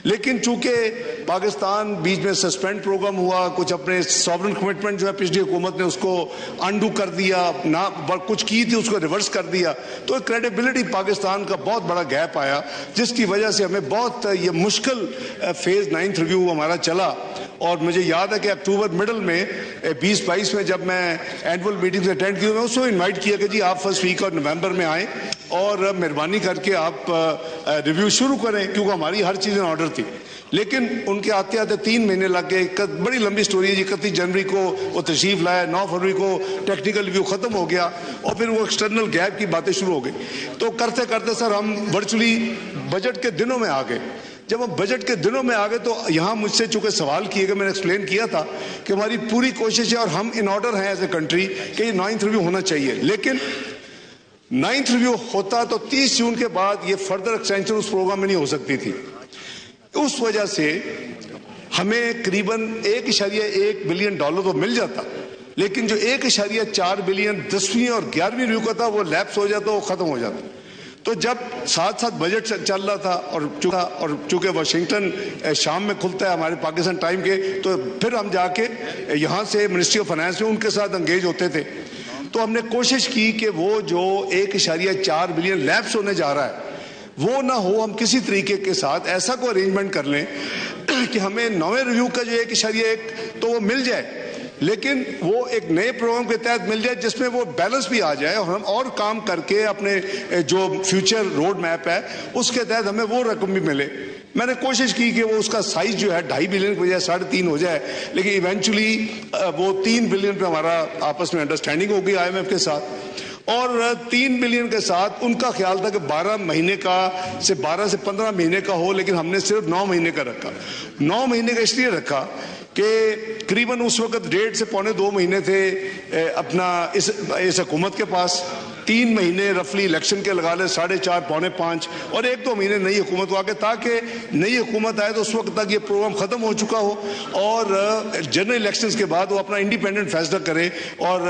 لیکن چونکہ پاکستان بیچ میں سسپینڈ پروگرام ہوا، کچھ اپنے ساورن کمٹمنٹ جو ہے پچھلی حکومت نے اس کو انڈو کر دیا، نہ کچھ کی تھی اس کو ریورس کر دیا، تو کریڈیبلٹی پاکستان کا بہت بڑا گیپ آیا، جس کی وجہ سے ہمیں بہت یہ مشکل فیز 9th ریویو ہمارا چلا. اور مجھے یاد ہے کہ اکتوبر مڈل میں 2022 میں جب میں اینول میٹنگ سے اٹینڈ کی، میں اس کو انوائٹ کیا کہ جی آپ فرسٹ ویک اور نومبر میں آئیں اور مہربانی کر کے آپ ریویو شروع کریں، کیونکہ ہماری ہر چیز ان آرڈر تھی. لیکن ان کے آتے آتے 3 مہینے لگ گئے. بڑی لمبی سٹوری ہے جی. 31 جنوری کو وہ تشریف لائے، 9 فروری کو ٹیکنیکل ریویو ختم ہو گیا اور پھر وہ ایکسٹرنل گیپ کی باتیں شروع ہو گئی. تو کرتے کرتے سر ہم ورچولی بجٹ کے دنوں میں آ گئے. جب ہم بجٹ کے دنوں میں آ گئے تو یہاں مجھ سے چونکہ سوال کیے گئے، میں نے ایکسپلین کیا تھا کہ ہماری پوری کوشش ہے اور ہم ان آرڈر ہیں ایز اے کنٹری کہ یہ 9th ریویو ہونا چاہیے. لیکن 9th ریویو ہوتا تو 30 جون کے بعد یہ فردر ایکسٹینشن اس پروگرام میں نہیں ہو سکتی تھی. اس وجہ سے ہمیں قریباً $1.1 بلین تو مل جاتا، لیکن جو 1.4 بلین 10ویں اور 11ویں ریویو کا تھا وہ لیپس ہو جاتا، وہ ختم ہو جاتا. تو جب ساتھ ساتھ بجٹ چل رہا تھا اور چونکہ واشنگٹن شام میں کھلتا ہے ہمارے پاکستان ٹائم کے، تو پھر ہم جا کے یہاں سے منسٹری آف فائنانس میں ان کے ساتھ انگیج ہوتے تھے. تو ہم نے کوشش کی کہ وہ جو 1.4 بلین لیپس ہونے جا رہا ہے وہ نہ ہو. ہم کسی طریقے کے ساتھ ایسا کوئی ارینجمنٹ کر لیں کہ ہمیں 9ویں ریویو کا جو 1.1 تو وہ مل جائے، لیکن وہ ایک نئے پروگرام کے تحت مل جائے جس میں وہ بیلنس بھی آ جائے اور ہم اور کام کر کے اپنے جو فیوچر روڈ میپ ہے اس کے تحت ہمیں وہ رقم بھی ملے. میں نے کوشش کی کہ وہ اس کا سائز جو ہے 2.5 بلین کی بجائے 3.5 ہو جائے، لیکن ایونچولی وہ 3 بلین پہ ہمارا آپس میں انڈرسٹینڈنگ ہو گئی IMF کے ساتھ. اور 3 بلین کے ساتھ ان کا خیال تھا کہ 12 مہینے کا سے 12 سے 15 مہینے کا ہو، لیکن ہم نے صرف 9 مہینے کا رکھا. 9 مہینے کا اس لیے رکھا کہ قریباً اس وقت 1.5 سے 1.25 مہینے تھے اپنا اس حکومت کے پاس. 3 مہینے رفلی الیکشن کے لگا لے، 4.5 پونے 5 اور 1-2 مہینے نئی حکومت کو آ کے، تاکہ نئی حکومت آئے تو اس وقت تک یہ پروگرام ختم ہو چکا ہو اور جنرل الیکشنز کے بعد وہ اپنا انڈیپینڈنٹ فیصلہ کرے اور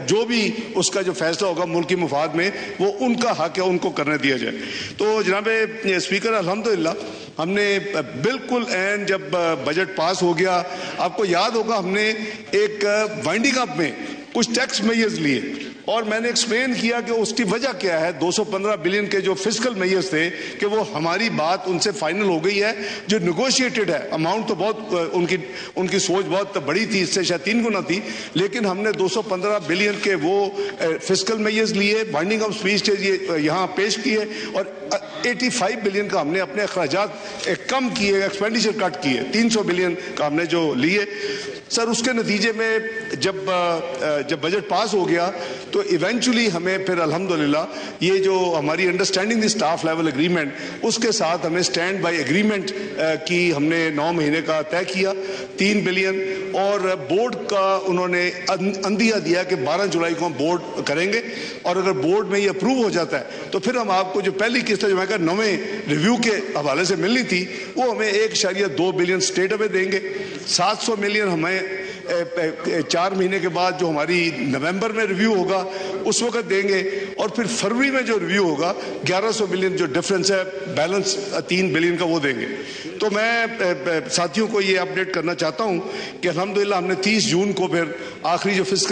جو بھی اس کا جو فیصلہ ہوگا ملکی مفاد میں وہ ان کا حق ہے، ان کو کرنے دیا جائے. تو جناب اسپیکر الحمدللہ ہم نے بالکل این جب بجٹ پاس ہو گیا، آپ کو یاد ہوگا ہم نے ایک وائنڈنگ اپ میں کچھ ٹیکس میئرز لیے اور میں نے ایکسپلین کیا کہ اس کی وجہ کیا ہے. 215 بلین کے جو فسکل میئرز تھے کہ وہ ہماری بات ان سے فائنل ہو گئی ہے، جو نیگوشیٹڈ ہے. اماؤنٹ تو بہت ان کی سوچ بہت بڑی تھی، اس سے شاید 3 گنا تھی، لیکن ہم نے 215 بلین کے وہ فسکل میئرز لیے، بائنڈنگ آف اسپیچ یہاں پیش کیے اور 85 بلین کا ہم نے اپنے اخراجات کم کیے، ایکسپینڈیچر کٹ کیے. 300 بلین کا ہم نے جو لیے. سر اس کے نتیجے میں جب بجٹ پاس ہو گیا تو ایونچولی ہمیں پھر الحمدللہ یہ جو ہماری understanding the staff level agreement اس کے ساتھ ہمیں اسٹینڈ بائی اگریمنٹ کی ہم نے 9 مہینے کا طے کیا 3 بلین. اور بورڈ کا انہوں نے اندیا دیا کہ 12 جولائی کو ہم بورڈ کریں گے اور اگر بورڈ میں یہ اپروو ہو جاتا ہے تو پھر ہم آپ کو جو پہلی قسط جو میں کہا 9ویں ریویو کے حوالے سے ملنی تھی وہ ہمیں 1.2 بلین اسٹیٹ اوے دیں گے. 700 ملین ہمیں 4 مہینے کے بعد جو ہماری نومبر میں ریویو ہوگا اس وقت دیں گے اور پھر فروری میں جو ریویو ہوگا 1100 ملین جو ڈفرنس ہے بیلنس 3 بلین کا وہ دیں گے. تو میں ساتھیوں کو یہ اپڈیٹ کرنا چاہتا ہوں کہ الحمدللہ ہم نے 30 جون کو پھر آخری جو اس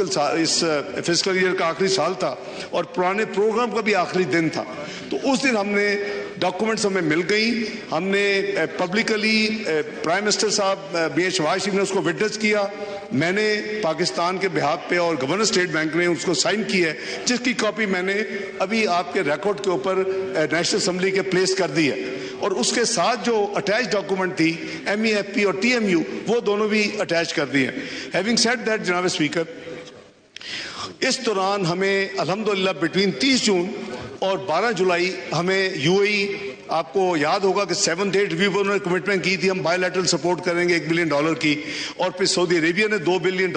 فسکل ایئر کا آخری سال تھا اور پرانے پروگرام کا بھی آخری دن تھا، تو اس دن ہم نے ڈاکومنٹس ہمیں مل گئی. ہم نے پبلکلی پرائم منسٹر صاحب شہباز شریف نے اس کو وٹنس کیا، میں نے پاکستان کے بہاف پہ اور گورنر اسٹیٹ بینک نے اس کو سائن کی ہے، جس کی کاپی میں نے ابھی آپ کے ریکارڈ کے اوپر نیشنل اسمبلی کے پلیس کر دی ہے. اور اس کے ساتھ جو اٹیچ ڈاکومنٹ تھی MEFP اور TMU وہ دونوں بھی اٹیچ کر دی ہیں. ہیونگ سیڈ دیٹ جناب اسپیکر، اس دوران ہمیں الحمدللہ بٹوین 30 جون اور 12 جولائی ہمیں UAE، آپ کو یاد ہوگا کہ 7th 8th ریویو پر انہوں نے کمٹمنٹ کی تھی ہم بائی لیٹرل سپورٹ کریں گے $1 بلین کی، اور پھر سعودی عربیہ نے $2 بلین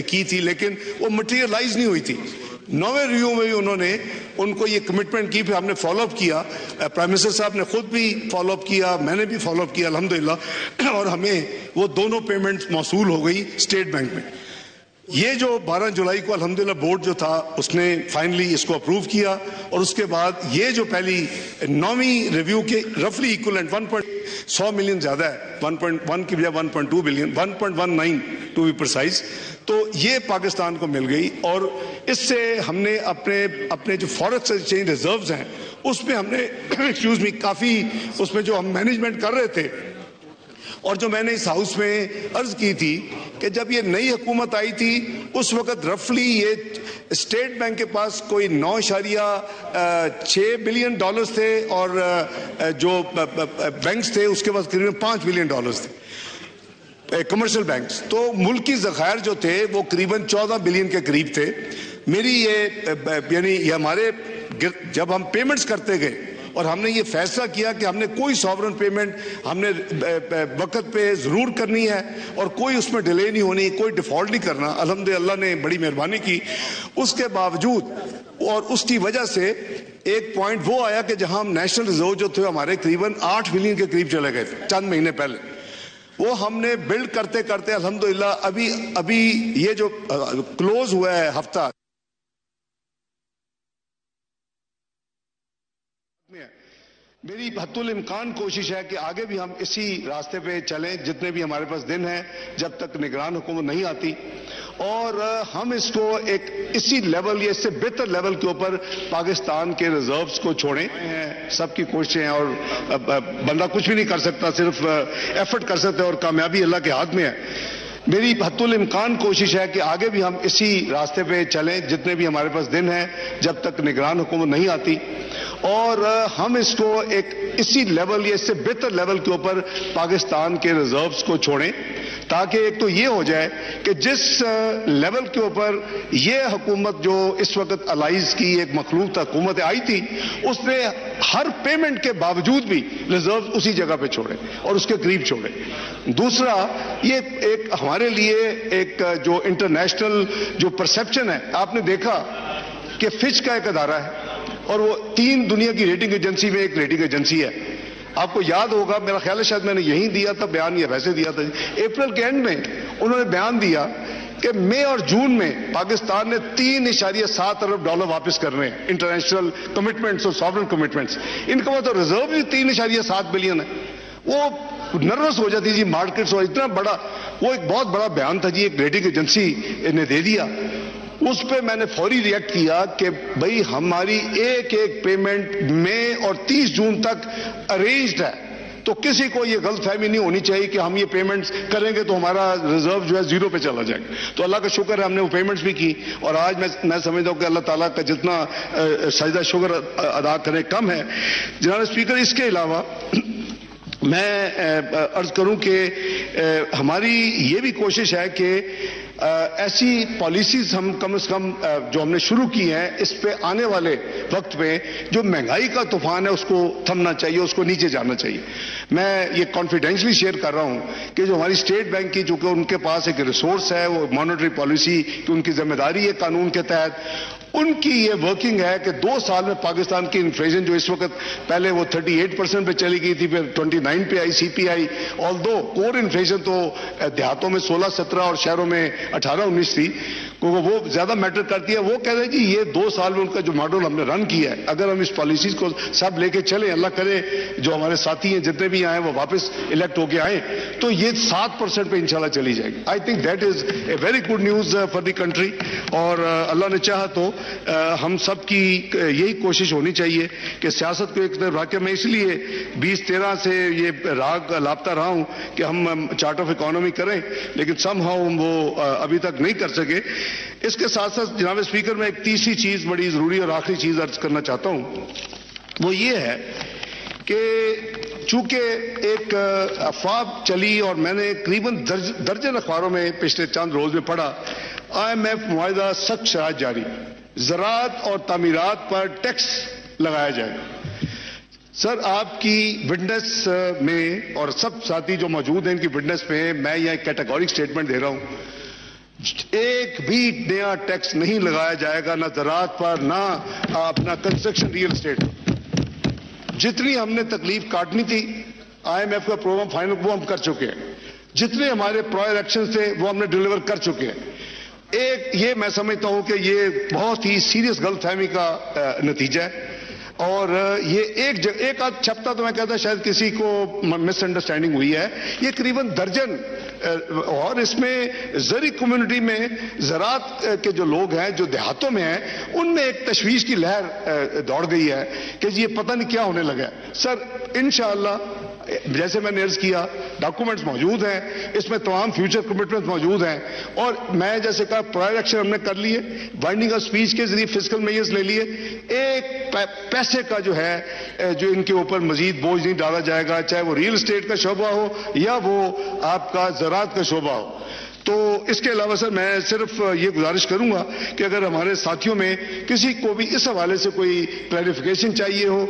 کی تھی لیکن وہ مٹیریلائز نہیں ہوئی تھی. 9ویں ریویو میں بھی انہوں نے ان کو یہ کمٹمنٹ کی، پھر ہم نے فالو اپ کیا، پرائم منسٹر صاحب نے خود بھی فالو اپ کیا، میں نے بھی فالو اپ کیا الحمدللہ، اور ہمیں وہ دونوں پیمنٹ موصول ہو گئی اسٹیٹ بینک میں. یہ جو 12 جولائی کو الحمدللہ بورڈ جو تھا اس نے فائنلی اس کو اپروو کیا اور اس کے بعد یہ جو پہلی 9ویں ریویو کے رفلی ایکولنٹ 100 ملین زیادہ ہے، 1.1 کی بجائے 1.2 بلین 1.19 ٹو بی پرسائز، تو یہ پاکستان کو مل گئی. اور اس سے ہم نے اپنے جو فارکس ایکسچینج ریزروز ہیں اس میں ہم نے کافی اس میں جو ہم مینجمنٹ کر رہے تھے اور جو میں نے اس ہاؤس میں عرض کی تھی کہ جب یہ نئی حکومت آئی تھی اس وقت رفلی یہ اسٹیٹ بینک کے پاس کوئی 9.6 بلین ڈالرز تھے اور جو بینکس تھے اس کے پاس قریب 5 بلین ڈالرز تھے کمرشل بینکس. تو ملکی ذخائر جو تھے وہ قریباً 14 بلین کے قریب تھے. میری یعنی یہ ہمارے جب ہم پیمنٹس کرتے گئے اور ہم نے یہ فیصلہ کیا کہ ہم نے کوئی ساورن پیمنٹ ہم نے وقت پہ ضرور کرنی ہے اور کوئی اس میں ڈیلے نہیں ہونی، کوئی ڈیفالٹ نہیں کرنا. الحمدللہ اللہ نے بڑی مہربانی کی. اس کے باوجود اور اس کی وجہ سے ایک پوائنٹ وہ آیا کہ جہاں ہم نیشنل ریزرو جو تھے ہمارے قریباً 8 بلین کے قریب چلے گئے تھے چند مہینے پہلے. وہ ہم نے بلڈ کرتے کرتے الحمدللہ ابھی یہ جو کلوز ہوا ہے ہفتہ میری حتی الامکان کوشش ہے کہ آگے بھی ہم اسی راستے پہ چلیں جتنے بھی ہمارے پاس دن ہیں جب تک نگران حکومت نہیں آتی، اور ہم اس کو ایک اسی لیول یا اس سے بہتر لیول کے اوپر پاکستان کے ریزروز کو چھوڑیں۔ سب کی کوششیں ہیں اور بندہ کچھ بھی نہیں کر سکتا، صرف ایفرٹ کر سکتا ہے اور کامیابی اللہ کے ہاتھ میں ہے۔ میری حتی الامکان کوشش ہے کہ آگے بھی ہم اسی راستے پہ چلیں جتنے بھی ہمارے پاس دن ہیں جب تک نگران حکومت نہیں آتی، اور ہم اس کو ایک اسی لیول یا اس سے بہتر لیول کے اوپر پاکستان کے ریزروز کو چھوڑیں، تاکہ ایک تو یہ ہو جائے کہ جس لیول کے اوپر یہ حکومت جو اس وقت الائز کی ایک مخلوط حکومت آئی تھی، اس نے ہر پیمنٹ کے باوجود بھی ریزروز اسی جگہ پہ چھوڑے اور اس کے قریب چھوڑے۔ دوسرا، یہ ایک ہمارے لیے ایک جو انٹرنیشنل جو پرسپشن ہے، آپ نے دیکھا کہ فچ کا ایک ادارہ ہے اور وہ 3 دنیا کی ریٹنگ ایجنسی میں ایک ریٹنگ ایجنسی ہے۔ آپ کو یاد ہوگا، میرا خیال ہے شاید میں نے یہیں دیا تھا بیان یا ویسے دیا تھا، اپریل کے اینڈ میں انہوں نے بیان دیا کہ مئی اور جون میں پاکستان نے $3.7 ارب واپس کرنے ہیں، انٹرنیشنل کمٹمنٹس اور ساورن کمٹمنٹس۔ ان کا تو ریزرو بھی $3.7 بلین ہے۔ وہ نروس ہو جاتی جی مارکیٹس، اور اتنا بڑا وہ ایک بہت بڑا بیان تھا جی، ایک ریٹنگ ایجنسی نے دے دیا۔ اس پہ میں نے فوری ریئیکٹ کیا کہ بھئی ہماری ایک ایک پیمنٹ مئی اور 30 جون تک ارینجڈ ہے، تو کسی کو یہ غلط فہمی نہیں ہونی چاہیے کہ ہم یہ پیمنٹس کریں گے تو ہمارا ریزرو جو ہے 0 پہ چلا جائے گا۔ تو اللہ کا شکر ہے ہم نے وہ پیمنٹس بھی کی، اور آج میں سمجھتا ہوں کہ اللہ تعالیٰ کا جتنا سجدہ شکر ادا کریں کم ہے۔ جناب اسپیکر، اس کے علاوہ میں عرض کروں کہ ہماری یہ بھی کوشش ہے کہ ایسی پالیسیز ہم کم از کم جو ہم نے شروع کی ہیں، اس پہ آنے والے وقت میں جو مہنگائی کا طوفان ہے اس کو تھمنا چاہیے، اس کو نیچے جانا چاہیے۔ میں یہ کانفیڈینشلی شیئر کر رہا ہوں کہ جو ہماری اسٹیٹ بینک کی، چونکہ ان کے پاس ایک ریسورس ہے، وہ مانیٹری پالیسی کی ان کی ذمہ داری ہے قانون کے تحت، ان کی یہ ورکنگ ہے کہ 2 سال میں پاکستان کی انفلیشن جو اس وقت پہلے وہ 38% پہ چلی گئی تھی، پھر 29 پہ آئی CPI، آلدو کور انفلیشن تو دیہاتوں میں 16-17 اور شہروں میں 18-19 تھی، کیونکہ وہ زیادہ میٹر کرتی ہے۔ وہ کہہ رہے ہیں جی یہ 2 سال میں ان کا جو ماڈل ہم نے رن کیا ہے، اگر ہم اس پالیسیز کو سب لے کے چلیں، اللہ کرے جو ہمارے ساتھی ہیں جتنے بھی آئے وہ واپس الیکٹ ہو کے آئیں، تو یہ 7% پہ انشاءاللہ چلی جائے گی۔ I think that is a very good news for the country, اور اللہ نے چاہا تو ہم سب کی یہی کوشش ہونی چاہیے کہ سیاست کو ایک طرف رکھ کے، میں اس لیے 2013 سے یہ راگ لاپتا رہا ہوں کہ ہم چارٹ آف اکانومی کریں، لیکن سم ہاؤ ہم وہ ابھی تک نہیں کر سکے۔ اس کے ساتھ ساتھ جناب اسپیکر، میں ایک تیسری چیز بڑی ضروری اور آخری چیز عرض کرنا چاہتا ہوں، وہ یہ ہے کہ چونکہ ایک افواہ چلی اور میں نے قریباً درجن اخباروں میں پچھلے چند روز میں پڑھا، IMF معاہدہ سخت شرائط جاری، زراعت اور تعمیرات پر ٹیکس لگایا جائے گا۔ سر، آپ کی وٹنس میں اور سب ساتھی جو موجود ہیں ان کی وٹنس میں میں یہ کیٹیگورک سٹیٹمنٹ دے رہا ہوں، ایک بھی نیا ٹیکس نہیں لگایا جائے گا، نہ زراعت پر، نہ اپنا کنسٹرکشن ریئل اسٹیٹ پر۔ جتنی ہم نے تکلیف کاٹنی تھی IMF کا پروگرام فائنل وہ ہم کر چکے ہیں، جتنے ہمارے پرائر ایکشن تھے وہ ہم نے ڈیلیور کر چکے ہیں۔ ایک یہ میں سمجھتا ہوں کہ یہ بہت ہی سیریس غلط فہمی کا نتیجہ ہے، اور یہ ایک آدھ چھپتا تو میں کہتا شاید کسی کو مس انڈرسٹینڈنگ ہوئی ہے، یہ قریباً درجن، اور اس میں زرعی کمیونٹی میں زراعت کے جو لوگ ہیں جو دیہاتوں میں ہیں ان میں ایک تشویش کی لہر دوڑ گئی ہے کہ یہ پتہ نہیں کیا ہونے لگا ہے۔ سر انشاءاللہ جیسے میں نے عرض کیا ڈاکومنٹس موجود ہیں، اس میں تمام فیوچر کمٹمنٹس موجود ہیں، اور میں جیسے کہا پرائر ایکشن ہم نے کر لیے، بائنڈنگ آف اسپیچ کے ذریعے فسکل میئرز لے لیے، ایک پیسے کا جو ہے جو ان کے اوپر مزید بوجھ نہیں ڈالا جائے گا، چاہے وہ ریئل اسٹیٹ کا شعبہ ہو یا وہ آپ کا زراعت کا شعبہ ہو۔ تو اس کے علاوہ سر میں صرف یہ گزارش کروں گا کہ اگر ہمارے ساتھیوں میں کسی کو بھی اس حوالے سے کوئی کلیریفیکیشن چاہیے ہو،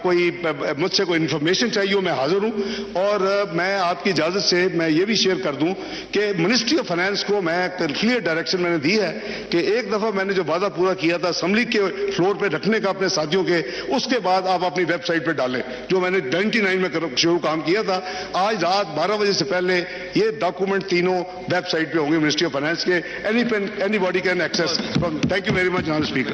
کوئی مجھ سے کوئی انفارمیشن چاہیے ہو، میں حاضر ہوں، اور میں آپ کی اجازت سے میں یہ بھی شیئر کر دوں کہ منسٹری آف فائنانس کو میں کلیئر ڈائریکشن میں نے دی ہے کہ ایک دفعہ میں نے جو وعدہ پورا کیا تھا اسمبلی کے فلور پہ رکھنے کا اپنے ساتھیوں کے، اس کے بعد آپ اپنی ویب سائٹ پہ ڈالیں، جو میں نے 99 میں شروع کام کیا تھا، آج رات 12 بجے سے پہلے یہ ڈاکومنٹ تینوں ویب سائٹ پہ ہوں گے منسٹری آف فائنانس کے، any body can access. Thank you very much جناب اسپیکر۔